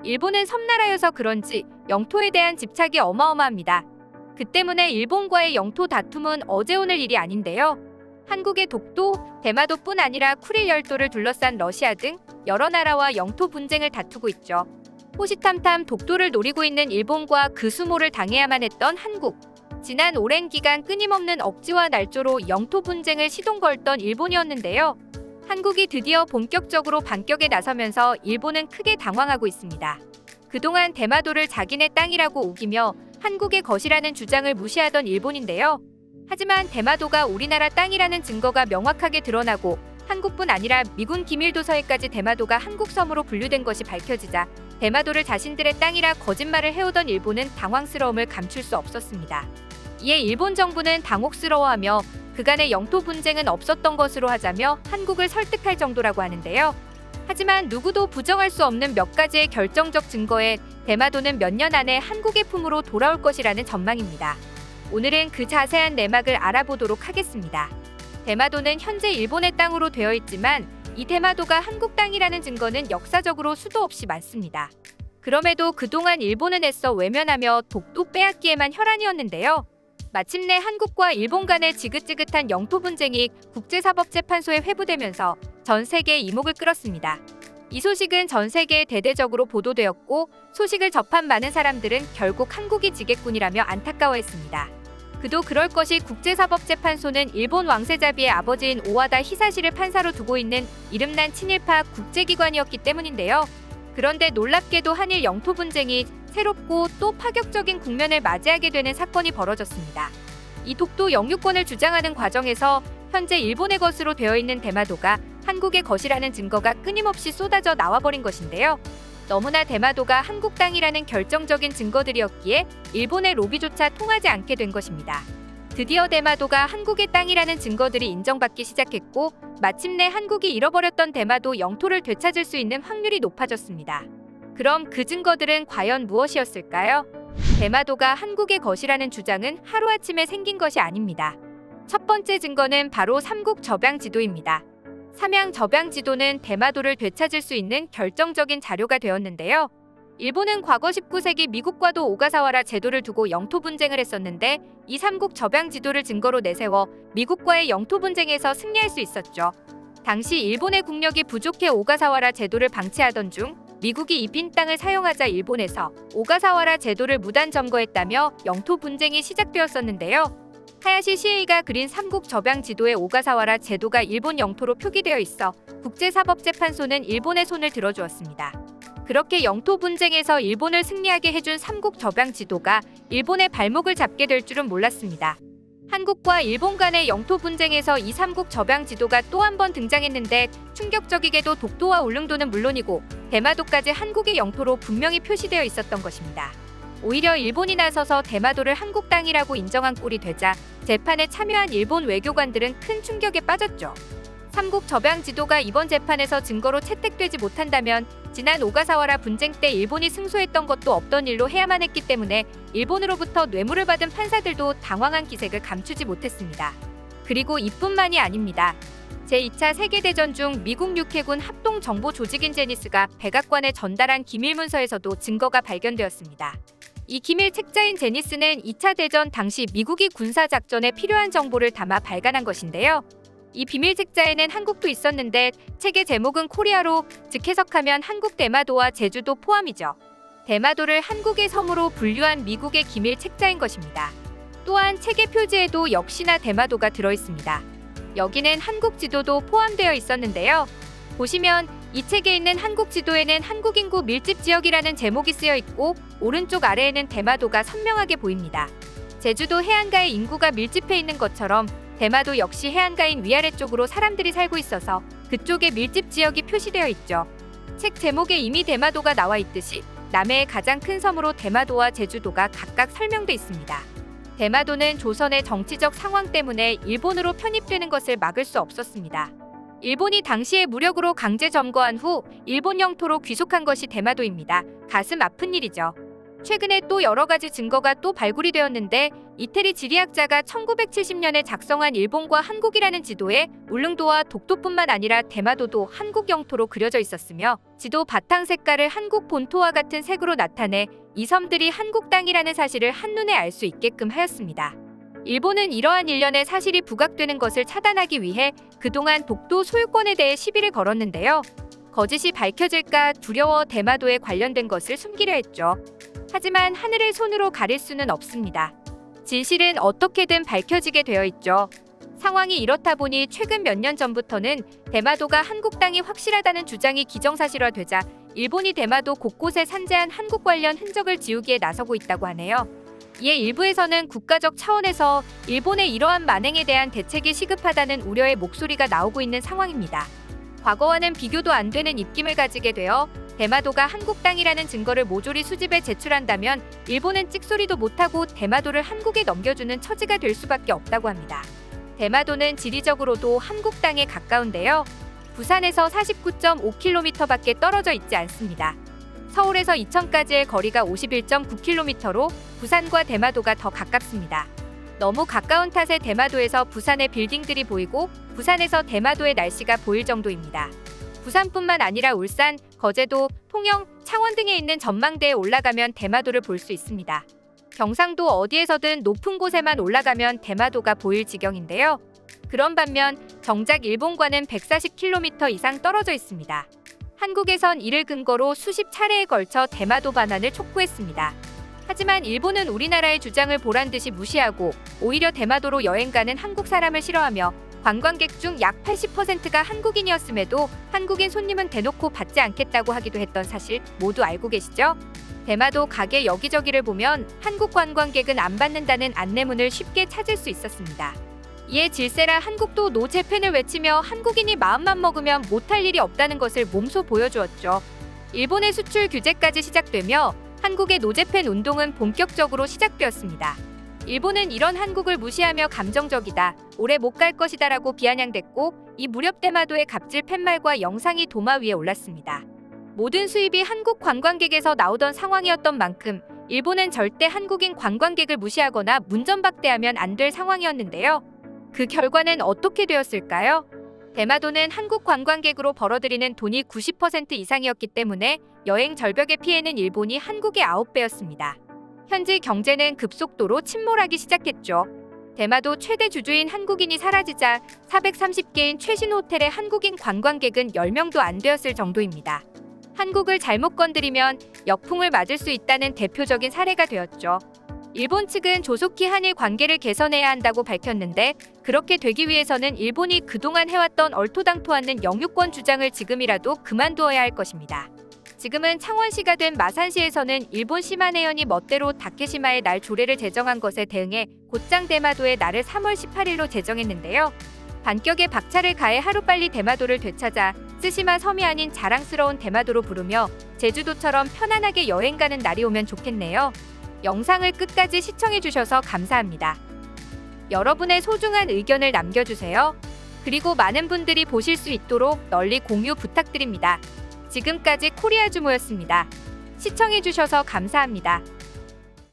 일본은 섬나라여서 그런지 영토에 대한 집착이 어마어마합니다. 그 때문에 일본과의 영토 다툼은 어제 오늘 일이 아닌데요. 한국의 독도, 대마도뿐 아니라 쿠릴 열도를 둘러싼 러시아 등 여러 나라와 영토 분쟁을 다투고 있죠. 호시탐탐 독도를 노리고 있는 일본과 그 수모를 당해야만 했던 한국. 지난 오랜 기간 끊임없는 억지와 날조로 영토 분쟁을 시동 걸던 일본이었는데요. 한국이 드디어 본격적으로 반격에 나서면서 일본은 크게 당황하고 있습니다. 그동안 대마도를 자기네 땅이라고 우기며 한국의 것이라는 주장을 무시하던 일본인데요. 하지만 대마도가 우리나라 땅이라는 증거가 명확하게 드러나고 한국뿐 아니라 미군 기밀도서에까지 대마도가 한국 섬으로 분류된 것이 밝혀지자 대마도를 자신들의 땅이라 거짓말을 해오던 일본은 당황스러움을 감출 수 없었습니다. 이에 일본 정부는 당혹스러워하며 그간의 영토 분쟁은 없었던 것으로 하자며 한국을 설득할 정도라고 하는데요. 하지만 누구도 부정할 수 없는 몇 가지의 결정적 증거에 대마도는 몇 년 안에 한국의 품으로 돌아올 것이라는 전망입니다. 오늘은 그 자세한 내막을 알아보도록 하겠습니다. 대마도는 현재 일본의 땅으로 되어 있지만 이 대마도가 한국 땅이라는 증거는 역사적으로 수도 없이 많습니다. 그럼에도 그동안 일본은 애써 외면하며 독도 빼앗기에만 혈안이었는데요. 마침내 한국과 일본 간의 지긋지긋한 영토 분쟁이 국제사법재판소에 회부되면서 전 세계에 이목을 끌었습니다. 이 소식은 전 세계에 대대적으로 보도되었고 소식을 접한 많은 사람들은 결국 한국이 지겠군이라며 안타까워했습니다. 그도 그럴 것이 국제사법재판소는 일본 왕세자비의 아버지인 오와다 히사시를 판사로 두고 있는 이름난 친일파 국제기관이었기 때문인데요. 그런데 놀랍게도 한일 영토 분쟁이 새롭고 또 파격적인 국면을 맞이하게 되는 사건이 벌어졌습니다. 이 독도 영유권을 주장하는 과정에서 현재 일본의 것으로 되어 있는 대마도가 한국의 것이라는 증거가 끊임없이 쏟아져 나와버린 것인데요. 너무나 대마도가 한국 땅이라는 결정적인 증거들이었기에 일본의 로비조차 통하지 않게 된 것입니다. 드디어 대마도가 한국의 땅이라는 증거들이 인정받기 시작했고 마침내 한국이 잃어버렸던 대마도 영토를 되찾을 수 있는 확률이 높아졌습니다. 그럼 그 증거들은 과연 무엇이었을까요? 대마도가 한국의 것이라는 주장은 하루아침에 생긴 것이 아닙니다. 첫 번째 증거는 바로 삼국 접양 지도입니다. 삼양 접양 지도는 대마도를 되찾을 수 있는 결정적인 자료가 되었는데요. 일본은 과거 19세기 미국과도 오가사와라 제도를 두고 영토 분쟁을 했었는데 이 삼국 접양 지도를 증거로 내세워 미국과의 영토 분쟁에서 승리할 수 있었죠. 당시 일본의 국력이 부족해 오가사와라 제도를 방치하던 중 미국이 이 빈 땅을 사용하자 일본에서 오가사와라 제도를 무단 점거했다며 영토 분쟁이 시작되었었는데요. 하야시 시에이가 그린 삼국 접양 지도의 오가사와라 제도가 일본 영토로 표기되어 있어 국제사법재판소는 일본의 손을 들어주었습니다. 그렇게 영토 분쟁에서 일본을 승리하게 해준 삼국 접양 지도가 일본의 발목을 잡게 될 줄은 몰랐습니다. 한국과 일본 간의 영토 분쟁에서 이 삼국 접양 지도가 또 한 번 등장했는데 충격적이게도 독도와 울릉도는 물론이고 대마도까지 한국의 영토로 분명히 표시되어 있었던 것입니다. 오히려 일본이 나서서 대마도를 한국 땅이라고 인정한 꼴이 되자 재판에 참여한 일본 외교관들은 큰 충격에 빠졌죠. 삼국 접양 지도가 이번 재판에서 증거로 채택되지 못한다면 지난 오가사와라 분쟁 때 일본이 승소했던 것도 없던 일로 해야만 했기 때문에 일본으로부터 뇌물을 받은 판사들도 당황한 기색을 감추지 못했습니다. 그리고 이뿐만이 아닙니다. 제2차 세계대전 중 미국 육해군 합동정보조직인 제니스가 백악관에 전달한 기밀문서에서도 증거가 발견되었습니다. 이 기밀 책자인 제니스는 2차 대전 당시 미국이 군사작전에 필요한 정보를 담아 발간한 것인데요. 이 비밀 책자에는 한국도 있었는데 책의 제목은 코리아로, 즉 해석하면 한국 대마도와 제주도 포함이죠. 대마도를 한국의 섬으로 분류한 미국의 기밀 책자인 것입니다. 또한 책의 표지에도 역시나 대마도가 들어있습니다. 여기는 한국 지도도 포함되어 있었는데요. 보시면 이 책에 있는 한국 지도에는 한국 인구 밀집 지역이라는 제목이 쓰여 있고 오른쪽 아래에는 대마도가 선명하게 보입니다. 제주도 해안가에 인구가 밀집해 있는 것처럼 대마도 역시 해안가인 위아래쪽으로 사람들이 살고 있어서 그쪽에 밀집 지역이 표시되어 있죠. 책 제목에 이미 대마도가 나와 있듯이 남해의 가장 큰 섬으로 대마도와 제주도가 각각 설명돼 있습니다. 대마도는 조선의 정치적 상황 때문에 일본으로 편입되는 것을 막을 수 없었습니다. 일본이 당시에 무력으로 강제 점거한 후 일본 영토로 귀속한 것이 대마도입니다. 가슴 아픈 일이죠. 최근에 또 여러 가지 증거가 또 발굴이 되었는데 이태리 지리학자가 1970년에 작성한 일본과 한국이라는 지도에 울릉도와 독도뿐만 아니라 대마도도 한국 영토로 그려져 있었으며 지도 바탕 색깔을 한국 본토와 같은 색으로 나타내 이 섬들이 한국 땅이라는 사실을 한눈에 알 수 있게끔 하였습니다. 일본은 이러한 일련의 사실이 부각되는 것을 차단하기 위해 그동안 독도 소유권에 대해 시비를 걸었는데요. 거짓이 밝혀질까 두려워 대마도에 관련된 것을 숨기려 했죠. 하지만 하늘을 손으로 가릴 수는 없습니다. 진실은 어떻게든 밝혀지게 되어 있죠. 상황이 이렇다 보니 최근 몇 년 전부터는 대마도가 한국 땅이 확실하다는 주장이 기정사실화되자 일본이 대마도 곳곳에 산재한 한국 관련 흔적을 지우기에 나서고 있다고 하네요. 이에 일부에서는 국가적 차원에서 일본의 이러한 만행에 대한 대책이 시급하다는 우려의 목소리가 나오고 있는 상황입니다. 과거와는 비교도 안 되는 입김을 가지게 되어 대마도가 한국 땅이라는 증거를 모조리 수집해 제출한다면 일본은 찍소리도 못하고 대마도를 한국에 넘겨주는 처지가 될 수밖에 없다고 합니다. 대마도는 지리적으로도 한국 땅에 가까운데요. 부산에서 49.5km밖에 떨어져 있지 않습니다. 서울에서 이천까지의 거리가 51.9km로 부산과 대마도가 더 가깝습니다. 너무 가까운 탓에 대마도에서 부산의 빌딩들이 보이고 부산에서 대마도의 날씨가 보일 정도입니다. 부산뿐만 아니라 울산, 거제도, 통영, 창원 등에 있는 전망대에 올라가면 대마도를 볼 수 있습니다. 경상도 어디에서든 높은 곳에만 올라가면 대마도가 보일 지경인데요. 그런 반면 정작 일본과는 140km 이상 떨어져 있습니다. 한국에선 이를 근거로 수십 차례에 걸쳐 대마도 반환을 촉구했습니다. 하지만 일본은 우리나라의 주장을 보란듯이 무시하고 오히려 대마도로 여행 가는 한국 사람을 싫어하며 관광객 중 약 80%가 한국인이었음에도 한국인 손님은 대놓고 받지 않겠다고 하기도 했던 사실 모두 알고 계시죠? 대마도 가게 여기저기를 보면 한국 관광객은 안 받는다는 안내문을 쉽게 찾을 수 있었습니다. 이에 질세라 한국도 노 재팬을 외치며 한국인이 마음만 먹으면 못할 일이 없다는 것을 몸소 보여주었죠. 일본의 수출 규제까지 시작되며 한국의 노재팬 운동은 본격적으로 시작되었습니다. 일본은 이런 한국을 무시하며 감정적이다, 오래 못 갈 것이다라고 비아냥댔고 이 무렵 대마도의 갑질 팻말과 영상이 도마 위에 올랐습니다. 모든 수입이 한국 관광객에서 나오던 상황이었던 만큼 일본은 절대 한국인 관광객을 무시하거나 문전박대하면 안 될 상황이었는데요. 그 결과는 어떻게 되었을까요? 대마도는 한국 관광객으로 벌어들이는 돈이 90% 이상이었기 때문에 여행 절벽의 피해는 일본이 한국의 9배였습니다. 현지 경제는 급속도로 침몰하기 시작했죠. 대마도 최대 주주인 한국인이 사라지자 430개인 최신 호텔의 한국인 관광객은 10명도 안 되었을 정도입니다. 한국을 잘못 건드리면 역풍을 맞을 수 있다는 대표적인 사례가 되었죠. 일본 측은 조속히 한일 관계를 개선해야 한다고 밝혔는데 그렇게 되기 위해서는 일본이 그동안 해왔던 얼토당토 않는 영유권 주장을 지금이라도 그만두어야 할 것입니다. 지금은 창원시가 된 마산시에서는 일본 시마네현이 멋대로 다케시마의 날 조례를 제정한 것에 대응해 곧장 대마도의 날을 3월 18일로 제정했는데요. 반격에 박차를 가해 하루빨리 대마도를 되찾아 쓰시마 섬이 아닌 자랑스러운 대마도로 부르며 제주도처럼 편안하게 여행 가는 날이 오면 좋겠네요. 영상을 끝까지 시청해주셔서 감사합니다. 여러분의 소중한 의견을 남겨주세요. 그리고 많은 분들이 보실 수 있도록 널리 공유 부탁드립니다. 지금까지 코리아주모였습니다. 시청해주셔서 감사합니다.